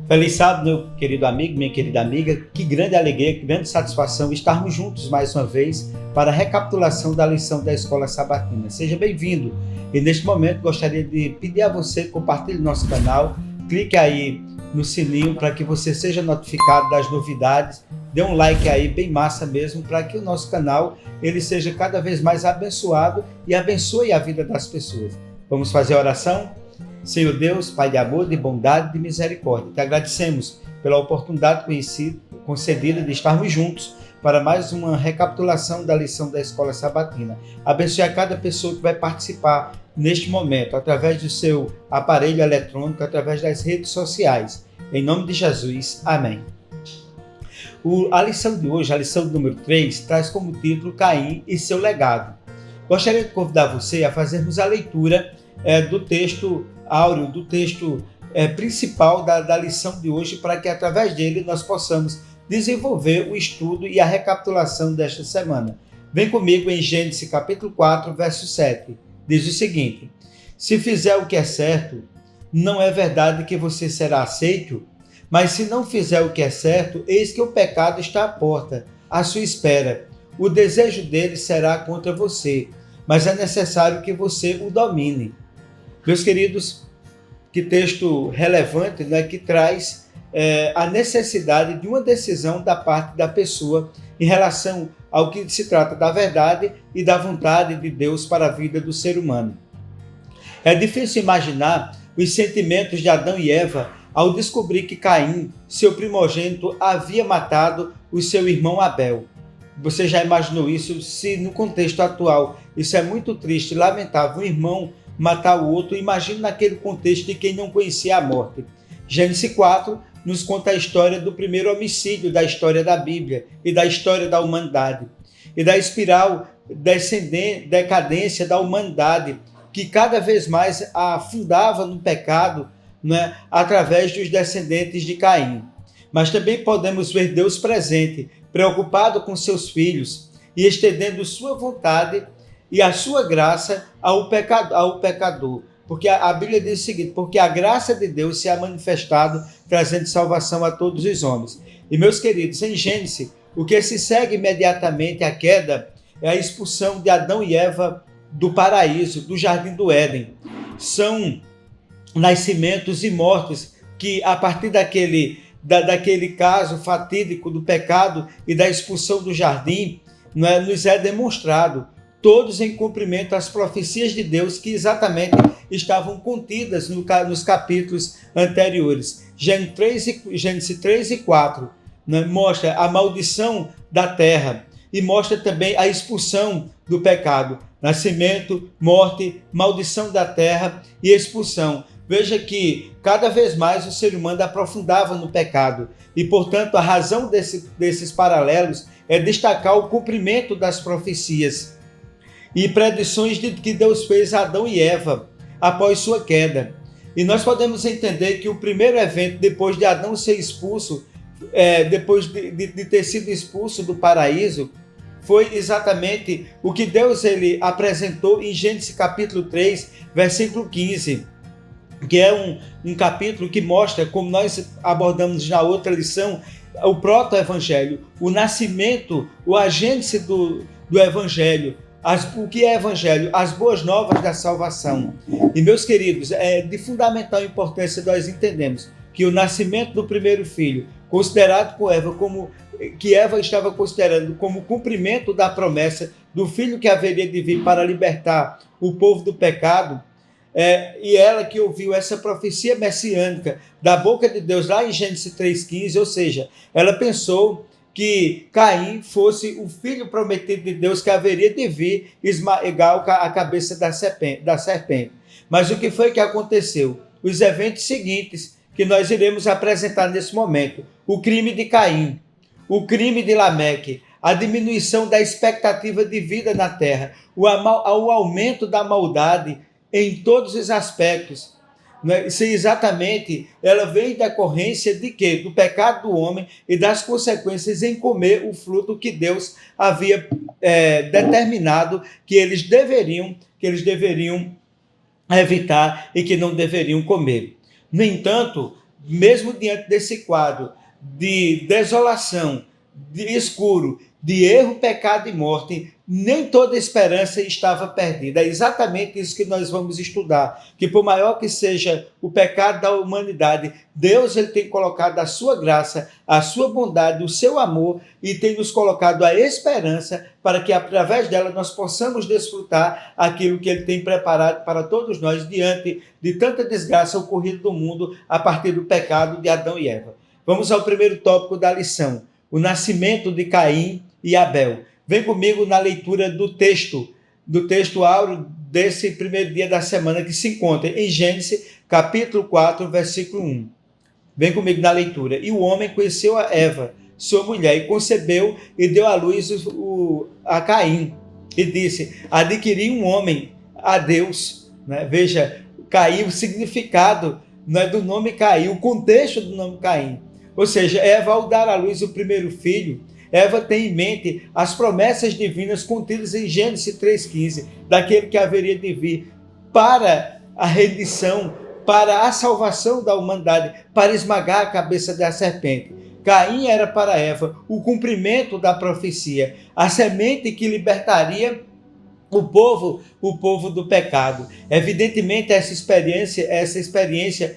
Feliz sábado, meu querido amigo, minha querida amiga. Que grande alegria, que grande satisfação estarmos juntos mais uma vez para a recapitulação da lição da Escola Sabatina. Seja bem-vindo. E neste momento gostaria de pedir a você que compartilhe nosso canal, clique aí no sininho para que você seja notificado das novidades. Dê um like aí, bem massa mesmo, para que o nosso canal ele seja cada vez mais abençoado e abençoe a vida das pessoas. Vamos fazer a oração? Senhor Deus, Pai de amor, de bondade e de misericórdia, te agradecemos pela oportunidade concedida de estarmos juntos para mais uma recapitulação da lição da Escola Sabatina. Abençoe a cada pessoa que vai participar neste momento, através do seu aparelho eletrônico, através das redes sociais. Em nome de Jesus, amém. A lição de hoje, a lição número 3, traz como título Caim e seu legado. Gostaria de convidar você a fazermos a leitura do texto áureo, do texto principal da lição de hoje, para que através dele nós possamos desenvolver o estudo e a recapitulação desta semana. Vem comigo em Gênesis capítulo 4, verso 7. Diz o seguinte: se fizer o que é certo, não é verdade que você será aceito, mas se não fizer o que é certo, eis que o pecado está à porta, à sua espera. O desejo dele será contra você, mas é necessário que você o domine. Meus queridos, que texto relevante, né, que traz a necessidade de uma decisão da parte da pessoa em relação ao que se trata da verdade e da vontade de Deus para a vida do ser humano. É difícil imaginar os sentimentos de Adão e Eva ao descobrir que Caim, seu primogênito, havia matado o seu irmão Abel. Você já imaginou isso? Se no contexto atual isso é muito triste, lamentável, um irmão matar o outro, imagine naquele contexto de quem não conhecia a morte. Gênesis 4 nos conta a história do primeiro homicídio da história da Bíblia e da história da humanidade, e da espiral decadência da humanidade, que cada vez mais afundava no pecado, né, através dos descendentes de Caim. Mas também podemos ver Deus presente, preocupado com seus filhos e estendendo sua vontade e a sua graça ao pecador. Porque a Bíblia diz o seguinte: porque a graça de Deus se é manifestado, trazendo salvação a todos os homens. E meus queridos, em Gênesis, o que se segue imediatamente à queda é a expulsão de Adão e Eva do paraíso, do jardim do Éden. São nascimentos e mortes que, a partir daquele caso fatídico do pecado e da expulsão do jardim, nos é demonstrado, todos em cumprimento às profecias de Deus que estavam contidas nos capítulos anteriores. Gênesis 3 e 4 mostra a maldição da terra e mostra também a expulsão do pecado. Nascimento, morte, maldição da terra e expulsão. Veja que cada vez mais o ser humano aprofundava no pecado e, portanto, a razão desses paralelos é destacar o cumprimento das profecias e predições que Deus fez a Adão e Eva após sua queda. E nós podemos entender que o primeiro evento, depois de Adão ser expulso, depois de ter sido expulso do paraíso, foi exatamente o que Deus ele apresentou em Gênesis capítulo 3, versículo 15, que é um capítulo que mostra, como nós abordamos na outra lição, o proto-evangelho, o nascimento, a gênese do evangelho. O que é evangelho? As boas novas da salvação. E, meus queridos, é de fundamental importância nós entendemos que o nascimento do primeiro filho, considerado por Eva que Eva estava considerando como cumprimento da promessa do filho que haveria de vir para libertar o povo do pecado, e ela que ouviu essa profecia messiânica da boca de Deus lá em Gênesis 3,15, ou seja, ela pensou que Caim fosse o filho prometido de Deus que haveria de vir esmagar a cabeça da serpente. Mas o que foi que aconteceu? Os eventos seguintes que nós iremos apresentar nesse momento: o crime de Caim, o crime de Lameque, a diminuição da expectativa de vida na terra, o aumento da maldade em todos os aspectos. Isso exatamente, ela vem em decorrência de quê? Do pecado do homem e das consequências em comer o fruto que Deus havia determinado que eles deveriam evitar e que não deveriam comer. No entanto, mesmo diante desse quadro de desolação, de escuro, de erro, pecado e morte, nem toda esperança estava perdida. É exatamente isso que nós vamos estudar, que por maior que seja o pecado da humanidade, Deus ele tem colocado a sua graça, a sua bondade, o seu amor e tem nos colocado a esperança para que através dela nós possamos desfrutar aquilo que ele tem preparado para todos nós diante de tanta desgraça ocorrida no mundo a partir do pecado de Adão e Eva. Vamos ao primeiro tópico da lição, o nascimento de Caim e Abel. Vem comigo na leitura do texto áureo desse primeiro dia da semana que se encontra em Gênesis, capítulo 4, versículo 1. Vem comigo na leitura. E o homem conheceu a Eva, sua mulher, e concebeu e deu à luz a Caim. E disse, adquiri um homem a Deus. Né? Veja, Caim, o significado, não é, do nome Caim, o contexto do nome Caim. Ou seja, Eva, ao dar à luz o primeiro filho, Eva tem em mente as promessas divinas contidas em Gênesis 3,15, daquele que haveria de vir para a redenção, para a salvação da humanidade, para esmagar a cabeça da serpente. Caim era para Eva o cumprimento da profecia, a semente que libertaria o povo do pecado. Evidentemente, essa experiência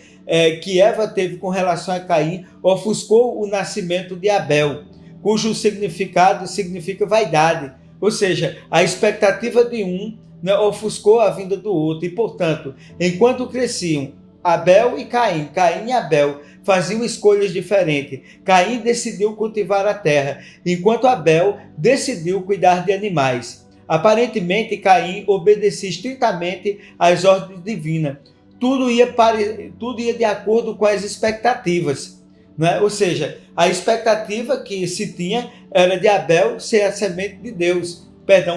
que Eva teve com relação a Caim ofuscou o nascimento de Abel, cujo significado significa vaidade, ou seja, a expectativa de um, né, ofuscou a vinda do outro, e portanto, enquanto cresciam Abel e Caim e Abel faziam escolhas diferentes. Caim decidiu cultivar a terra, enquanto Abel decidiu cuidar de animais. Aparentemente, Caim obedecia estritamente às ordens divinas. Tudo ia de acordo com as expectativas. Né? Ou seja, a expectativa que se tinha era de Abel ser a semente de Deus,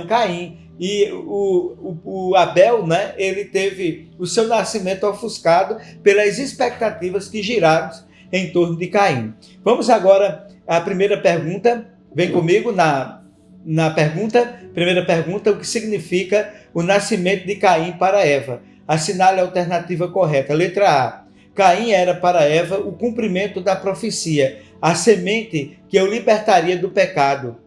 Caim. E o Abel, né, ele teve o seu nascimento ofuscado pelas expectativas que giraram em torno de Caim. Vamos agora à primeira pergunta. Vem comigo na primeira pergunta, o que significa o nascimento de Caim para Eva? Assinale a alternativa correta. Letra A. Caim era para Eva o cumprimento da profecia, a semente que o libertaria do pecado.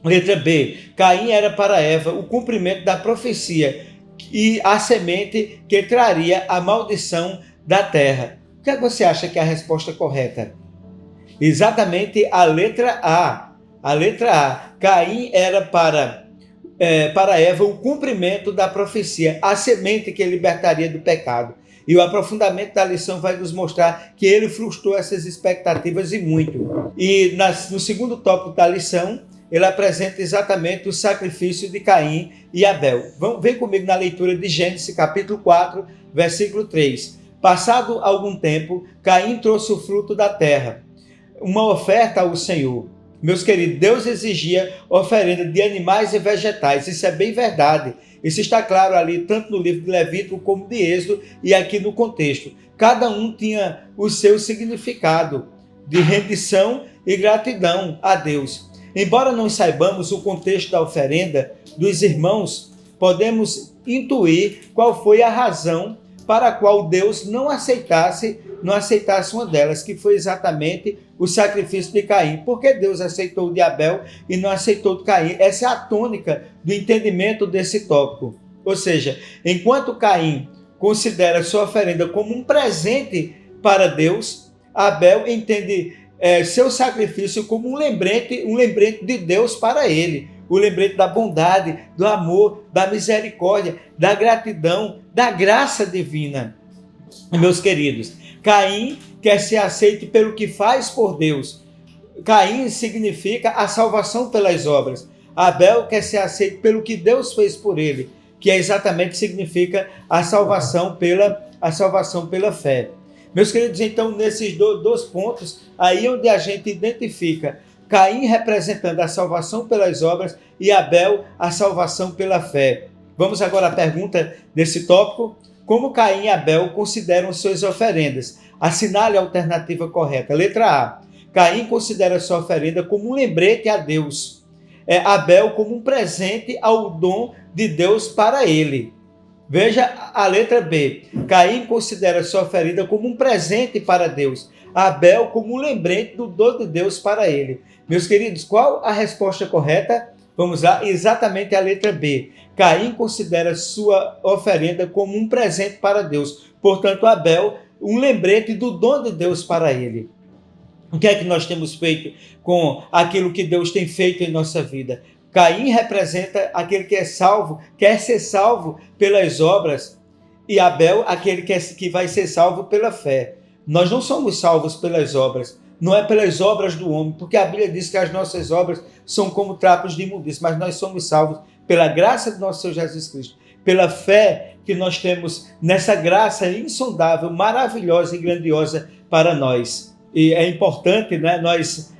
Letra B. Caim era para Eva o cumprimento da profecia e a semente que traria a maldição da terra. O que você acha que é a resposta correta? Exatamente a letra A. A letra A. Caim era para Eva o cumprimento da profecia, a semente que libertaria do pecado. E o aprofundamento da lição vai nos mostrar que ele frustrou essas expectativas e muito. E no segundo tópico da lição, ele apresenta exatamente o sacrifício de Caim e Abel. Vem comigo na leitura de Gênesis, capítulo 4, versículo 3. Passado algum tempo, Caim trouxe o fruto da terra, uma oferta ao Senhor. Meus queridos, Deus exigia oferenda de animais e vegetais, isso é bem verdade. Isso está claro ali, tanto no livro de Levítico como de Êxodo e aqui no contexto. Cada um tinha o seu significado de rendição e gratidão a Deus. Embora não saibamos o contexto da oferenda dos irmãos, podemos intuir qual foi a razão para a qual Deus não aceitasse uma delas, que foi exatamente o sacrifício de Caim. Por que Deus aceitou o de Abel e não aceitou o de Caim? Essa é a tônica do entendimento desse tópico. Ou seja, enquanto Caim considera sua oferenda como um presente para Deus, Abel entende seu sacrifício como um lembrete de Deus para ele. O lembrete da bondade, do amor, da misericórdia, da gratidão, da graça divina. Meus queridos, Caim quer ser aceito pelo que faz por Deus. Caim significa a salvação pelas obras. Abel quer ser aceito pelo que Deus fez por ele, que exatamente significa a salvação pela fé. Meus queridos, então, nesses dois pontos, aí onde a gente identifica Caim representando a salvação pelas obras e Abel a salvação pela fé. Vamos agora à pergunta desse tópico. Como Caim e Abel consideram suas oferendas? Assinale a alternativa correta. Letra A. Caim considera sua oferenda como um lembrete a Deus. Abel como um presente ao dom de Deus para ele. Veja a letra B. Caim considera sua oferenda como um presente para Deus. Abel como um lembrete do dom de Deus para ele. Meus queridos, qual a resposta correta? Vamos lá, exatamente a letra B. Caim considera sua oferenda como um presente para Deus. Portanto, Abel, um lembrete do dom de Deus para ele. O que é que nós temos feito com aquilo que Deus tem feito em nossa vida? Caim representa aquele que é salvo, quer ser salvo pelas obras, e Abel, aquele que vai ser salvo pela fé. Nós não somos salvos pelas obras, não é pelas obras do homem, porque a Bíblia diz que as nossas obras são como trapos de imundícia, mas nós somos salvos pela graça do nosso Senhor Jesus Cristo, pela fé que nós temos nessa graça insondável, maravilhosa e grandiosa para nós. E é importante, né, nós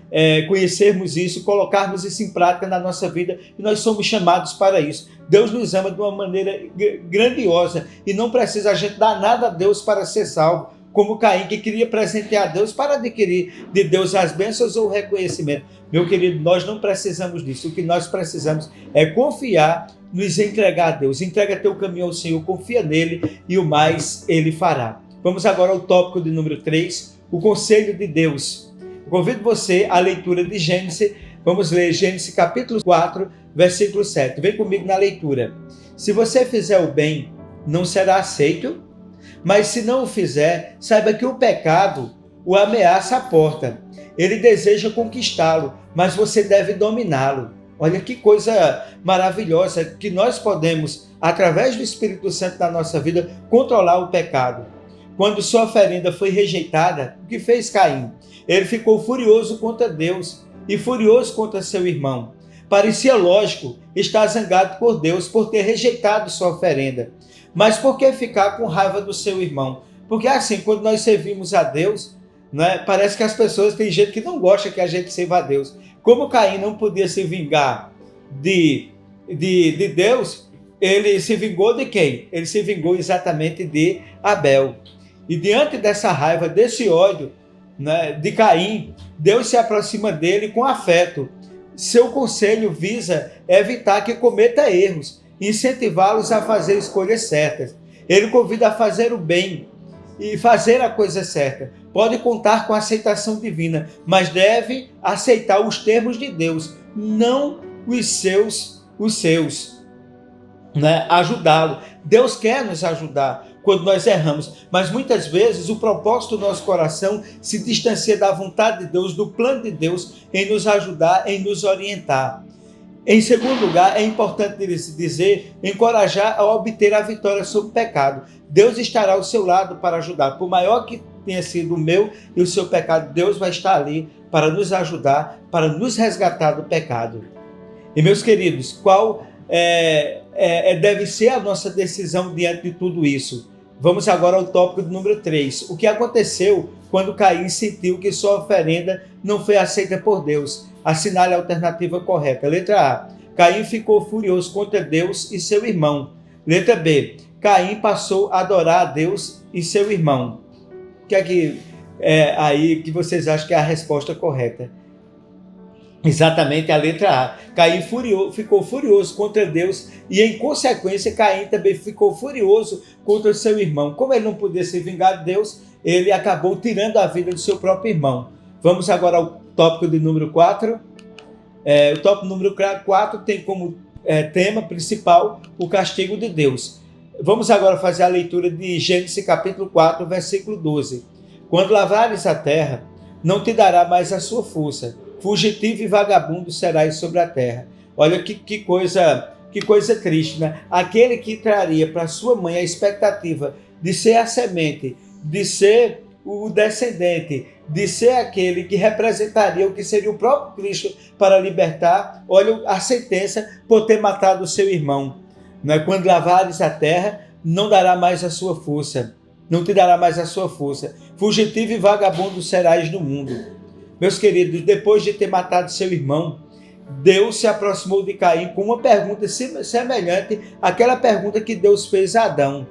conhecermos isso, colocarmos isso em prática na nossa vida, e nós somos chamados para isso. Deus nos ama de uma maneira grandiosa e não precisa a gente dar nada a Deus para ser salvo, como Caim, que queria presentear a Deus para adquirir de Deus as bênçãos ou o reconhecimento. Meu querido, nós não precisamos disso. O que nós precisamos é confiar, nos entregar a Deus. Entrega teu caminho ao Senhor, confia nele e o mais ele fará. Vamos agora ao tópico de número 3, o conselho de Deus. Eu convido você à leitura de Gênesis. Vamos ler Gênesis capítulo 4, versículo 7. Vem comigo na leitura. Se você fizer o bem, não será aceito, mas se não o fizer, saiba que o pecado o ameaça à porta. Ele deseja conquistá-lo, mas você deve dominá-lo. Olha que coisa maravilhosa que nós podemos, através do Espírito Santo na nossa vida, controlar o pecado. Quando sua oferenda foi rejeitada, o que fez Caim? Ele ficou furioso contra Deus e furioso contra seu irmão. Parecia lógico estar zangado por Deus por ter rejeitado sua oferenda. Mas por que ficar com raiva do seu irmão? Porque assim, quando nós servimos a Deus, né, parece que as pessoas, tem gente que não gosta que a gente sirva a Deus. Como Caim não podia se vingar de Deus, ele se vingou de quem? Ele se vingou exatamente de Abel. E diante dessa raiva, desse ódio, né, de Caim, Deus se aproxima dele com afeto. Seu conselho visa evitar que cometa erros, incentivá-los a fazer escolhas certas. Ele convida a fazer o bem e fazer a coisa certa. Pode contar com a aceitação divina, mas deve aceitar os termos de Deus, não os seus, né? Ajudá-lo. Deus quer nos ajudar quando nós erramos, mas muitas vezes o propósito do nosso coração se distancia da vontade de Deus, do plano de Deus em nos ajudar, em nos orientar. Em segundo lugar, é importante dizer, encorajar a obter a vitória sobre o pecado. Deus estará ao seu lado para ajudar. Por maior que tenha sido o meu e o seu pecado, Deus vai estar ali para nos ajudar, para nos resgatar do pecado. E meus queridos, qual deve ser a nossa decisão diante de tudo isso? Vamos agora ao tópico número 3. O que aconteceu quando Caim sentiu que sua oferenda não foi aceita por Deus? Assinale a alternativa correta. Letra A. Caim ficou furioso contra Deus e seu irmão. Letra B. Caim passou a adorar a Deus e seu irmão. O que é aí que vocês acham que é a resposta correta? Exatamente a letra A. Caim ficou furioso contra Deus e, em consequência, Caim também ficou furioso contra seu irmão. Como ele não podia se vingar de Deus, ele acabou tirando a vida do seu próprio irmão. Vamos agora ao tópico de número 4. O tópico número 4 tem como tema principal o castigo de Deus. Vamos agora fazer a leitura de Gênesis capítulo 4, versículo 12. Quando lavrares a terra, não te dará mais a sua força. Fugitivo e vagabundo serás sobre a terra. Olha que coisa triste, né? Aquele que traria para sua mãe a expectativa de ser a semente, de ser o descendente, de ser aquele que representaria o que seria o próprio Cristo para libertar, olha a sentença por ter matado o seu irmão. Né? Quando lavares a terra, não dará mais a sua força, não te dará mais a sua força. Fugitivo e vagabundo serás no mundo. Meus queridos, depois de ter matado seu irmão, Deus se aproximou de Caim com uma pergunta semelhante àquela pergunta que Deus fez a Adão.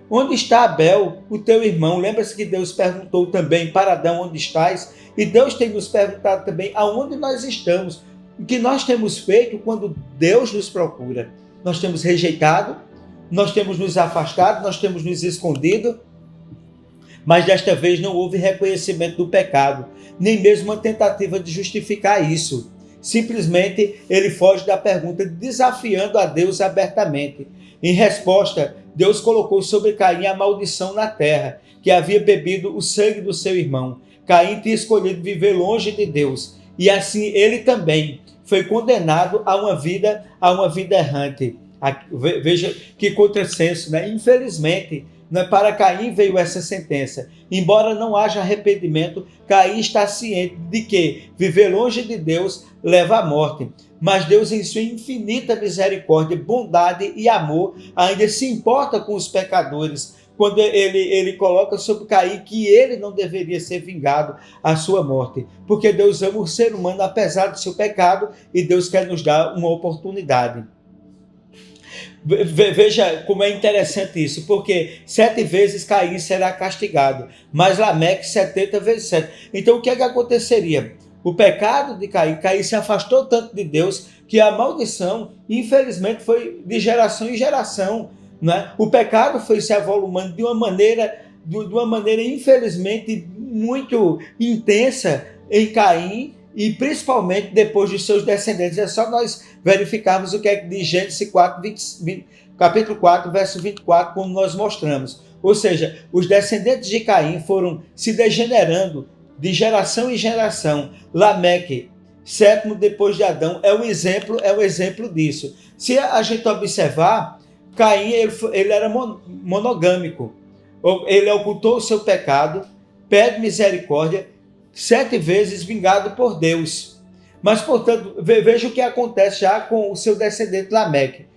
Onde está Abel, o teu irmão? Lembra-se que Deus perguntou também para Adão onde estás? E Deus tem nos perguntado também aonde nós estamos. O que nós temos feito quando Deus nos procura? Nós temos rejeitado, nós temos nos afastado, nós temos nos escondido, mas desta vez não houve reconhecimento do pecado, nem mesmo uma tentativa de justificar isso. Simplesmente ele foge da pergunta, desafiando a Deus abertamente. Em resposta, Deus colocou sobre Caim a maldição na terra, que havia bebido o sangue do seu irmão. Caim tinha escolhido viver longe de Deus, e assim ele também foi condenado a uma vida errante. Veja que contrassenso, né? Infelizmente, para Caim veio essa sentença. Embora não haja arrependimento, Caim está ciente de que viver longe de Deus leva à morte. Mas Deus, em sua infinita misericórdia, bondade e amor, ainda se importa com os pecadores, quando ele coloca sobre Caim que ele não deveria ser vingado à sua morte. Porque Deus ama o ser humano apesar do seu pecado, e Deus quer nos dar uma oportunidade. Veja como é interessante isso, porque 7 vezes Caim será castigado, mas Lameque 70 vezes 7. Então o que é que aconteceria? O pecado de Caim se afastou tanto de Deus que a maldição, infelizmente, foi de geração em geração. Né? O pecado foi se avolumando de uma maneira, infelizmente, muito intensa em Caim, e principalmente depois de seus descendentes. É só nós verificarmos o que é que diz Gênesis 4, capítulo 4, verso 24, como nós mostramos. Ou seja, os descendentes de Caim foram se degenerando de geração em geração. Lameque, 7º depois de Adão, é um exemplo disso. Se a gente observar, Caim ele era monogâmico. Ele ocultou o seu pecado, pede misericórdia, 7 vezes vingado por Deus. Mas, portanto, veja o que acontece já com o seu descendente Lameque.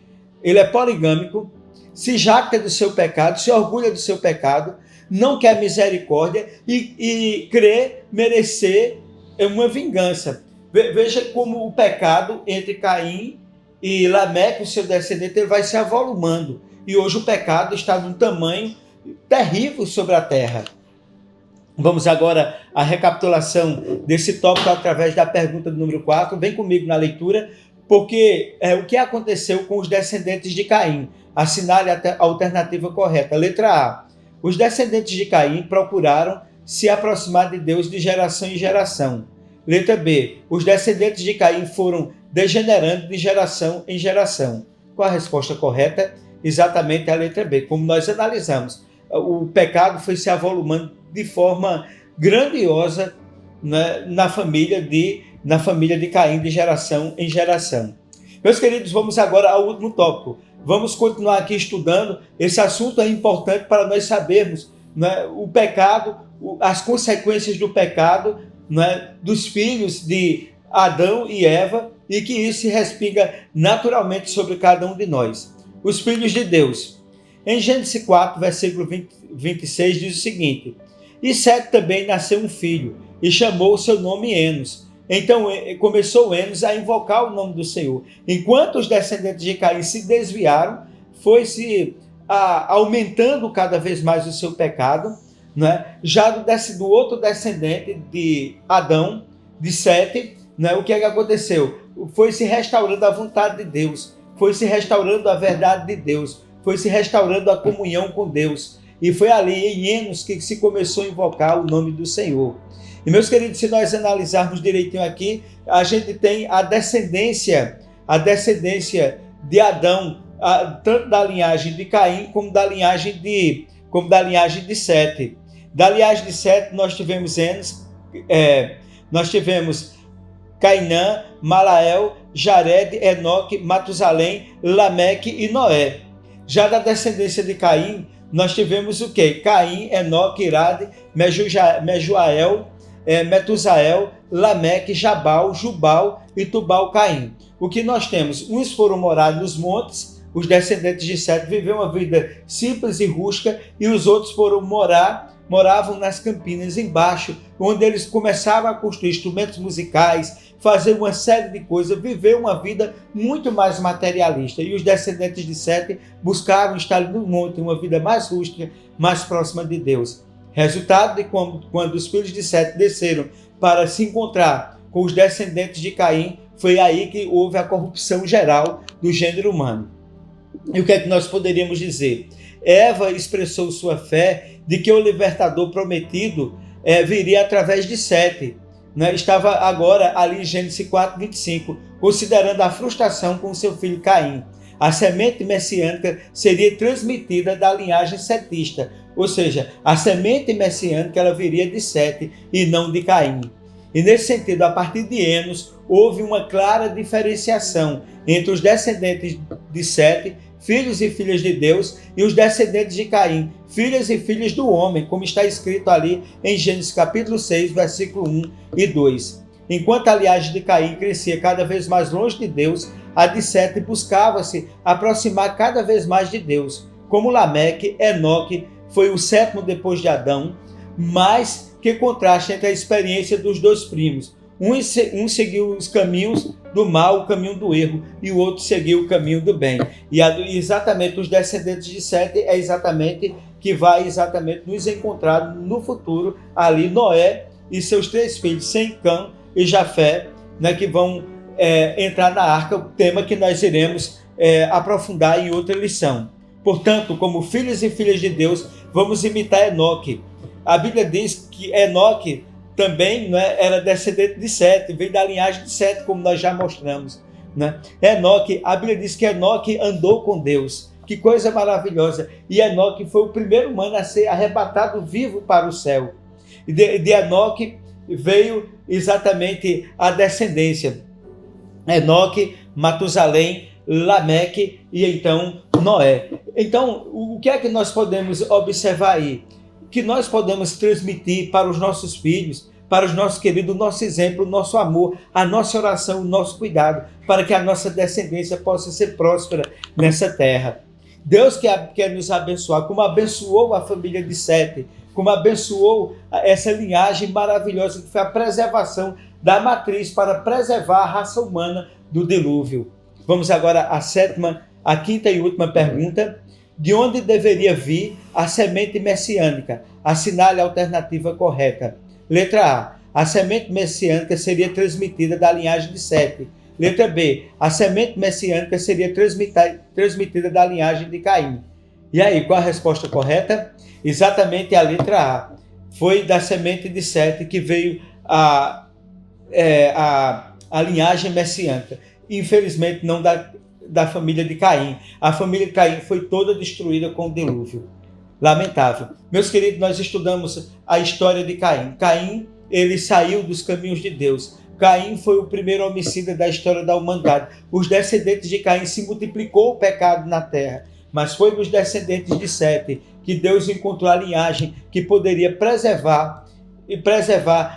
Ele é poligâmico, se jacta do seu pecado, se orgulha do seu pecado, não quer misericórdia e crê merecer uma vingança. Veja como o pecado entre Caim e Lameque, o seu descendente, ele vai se avolumando. E hoje o pecado está num tamanho terrível sobre a terra. Vamos agora à recapitulação desse tópico através da pergunta número 4. Vem comigo na leitura, porque o que aconteceu com os descendentes de Caim? Assinale a alternativa correta. Letra A. Os descendentes de Caim procuraram se aproximar de Deus de geração em geração. Letra B. Os descendentes de Caim foram degenerando de geração em geração. Qual a resposta correta? Exatamente a letra B. Como nós analisamos, o pecado foi se avolumando de forma grandiosa, né, na família de Caim, de geração em geração. Meus queridos, vamos agora ao último tópico. Vamos continuar aqui estudando. Esse assunto é importante para nós sabermos, né, o pecado, as consequências do pecado, né, dos filhos de Adão e Eva, e que isso se respinga naturalmente sobre cada um de nós. Os filhos de Deus. Em Gênesis 4, versículo 26, diz o seguinte: E Sete também nasceu um filho, e chamou o seu nome Enos. Então começou Enos a invocar o nome do Senhor. Enquanto os descendentes de Caim se desviaram, foi-se aumentando cada vez mais o seu pecado, né? Já do outro descendente de Adão, de Sete, né? O que é que aconteceu? Foi se restaurando a vontade de Deus, foi se restaurando a verdade de Deus, foi se restaurando a comunhão com Deus. E foi ali em Enos que se começou a invocar o nome do Senhor. E, meus queridos, se nós analisarmos direitinho aqui, a gente tem a descendência de Adão, tanto da linhagem de Caim como da linhagem de Sete. Da linhagem de Sete nós tivemos Enos, nós tivemos Cainã, Malael, Jared, Enoque, Matusalém, Lameque e Noé. Já da descendência de Caim, nós tivemos o quê? Caim, Enoque, Irade, Mejuael, Metusael, Lameque, Jabal, Jubal e Tubal-Caim. O que nós temos? Uns foram morar nos montes, os descendentes de Sete viveram uma vida simples e rústica, e os outros moravam nas campinas embaixo, onde eles começavam a construir instrumentos musicais, fazer uma série de coisas, viver uma vida muito mais materialista. E os descendentes de Sete buscaram estar no monte, uma vida mais rústica, mais próxima de Deus. Resultado de quando os filhos de Sete desceram para se encontrar com os descendentes de Caim, foi aí que houve a corrupção geral do gênero humano. E o que é que nós poderíamos dizer? Eva expressou sua fé de que o libertador prometido viria através de Sete. Né? Estava agora ali em Gênesis 4:25, considerando a frustração com seu filho Caim. A semente messiânica seria transmitida da linhagem setista, ou seja, a semente messiânica ela viria de Sete e não de Caim. E nesse sentido, a partir de Enos, houve uma clara diferenciação entre os descendentes de Sete, filhos e filhas de Deus, e os descendentes de Caim, filhas e filhos do homem, como está escrito ali em Gênesis capítulo 6, versículo 1 e 2. Enquanto a linhagem de Caim crescia cada vez mais longe de Deus, a de Sete buscava-se aproximar cada vez mais de Deus. Como Lameque, Enoque foi o sétimo depois de Adão, mas que contraste entre a experiência dos dois primos. Um seguiu os caminhos do mal, o caminho do erro, e o outro seguiu o caminho do bem. E exatamente os descendentes de Sete é exatamente que vai exatamente nos encontrar no futuro ali Noé e seus 3 filhos, Sem, Cã e Jafé, né, que vão entrar na arca, o tema que nós iremos aprofundar em outra lição. Portanto, como filhos e filhas de Deus, vamos imitar Enoque. A Bíblia diz que Enoque também, né, era descendente de Sete, veio da linhagem de Sete, como nós já mostramos. Né? Enoque, a Bíblia diz que Enoque andou com Deus. Que coisa maravilhosa! E Enoque foi o primeiro humano a ser arrebatado vivo para o céu. E de Enoque veio exatamente a descendência. Enoque, Matusalém, Lameque e então Noé. Então, o que é que nós podemos observar aí? Que nós podemos transmitir para os nossos filhos, para os nossos queridos, o nosso exemplo, o nosso amor, a nossa oração, o nosso cuidado, para que a nossa descendência possa ser próspera nessa terra. Deus quer nos abençoar, como abençoou a família de Sete, como abençoou essa linhagem maravilhosa que foi a preservação da matriz para preservar a raça humana do dilúvio. Vamos agora à quinta e última pergunta. De onde deveria vir a semente messiânica? Assinale a alternativa correta. Letra A. A semente messiânica seria transmitida da linhagem de Sete. Letra B. A semente messiânica seria transmitida da linhagem de Caim. E aí, qual a resposta correta? Exatamente a letra A. Foi da semente de Sete que veio a linhagem messiânica. Infelizmente, não da família de Caim. A família de Caim foi toda destruída com o dilúvio. Lamentável. Meus queridos, nós estudamos a história de Caim. Caim, ele saiu dos caminhos de Deus. Caim foi o primeiro homicida da história da humanidade. Os descendentes de Caim se multiplicou o pecado na terra. Mas foi nos descendentes de Sete que Deus encontrou a linhagem que poderia preservar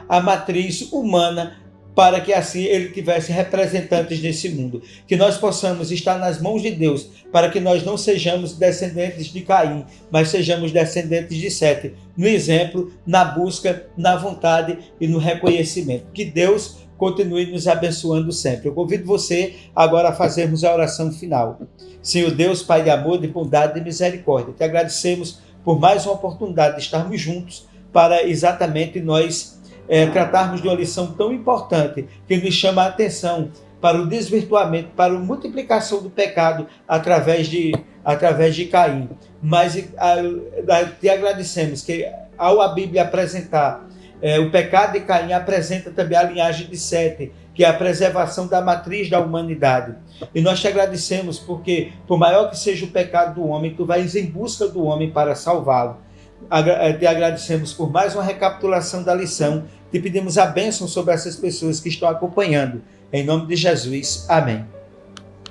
a matriz humana, para que assim ele tivesse representantes nesse mundo. Que nós possamos estar nas mãos de Deus, para que nós não sejamos descendentes de Caim, mas sejamos descendentes de Sete, no exemplo, na busca, na vontade e no reconhecimento. Que Deus continue nos abençoando sempre. Eu convido você agora a fazermos a oração final. Senhor Deus, Pai de amor, de bondade e misericórdia, te agradecemos por mais uma oportunidade de estarmos juntos para exatamente nós tratarmos de uma lição tão importante que nos chama a atenção para o desvirtuamento, para a multiplicação do pecado através de Caim. Mas te agradecemos que ao a Bíblia apresentar o pecado de Caim, apresenta também a linhagem de Sete, que é a preservação da matriz da humanidade. E nós te agradecemos porque, por maior que seja o pecado do homem, tu vais em busca do homem para salvá-lo. Te agradecemos por mais uma recapitulação da lição. Te pedimos a bênção sobre essas pessoas que estão acompanhando. Em nome de Jesus. Amém.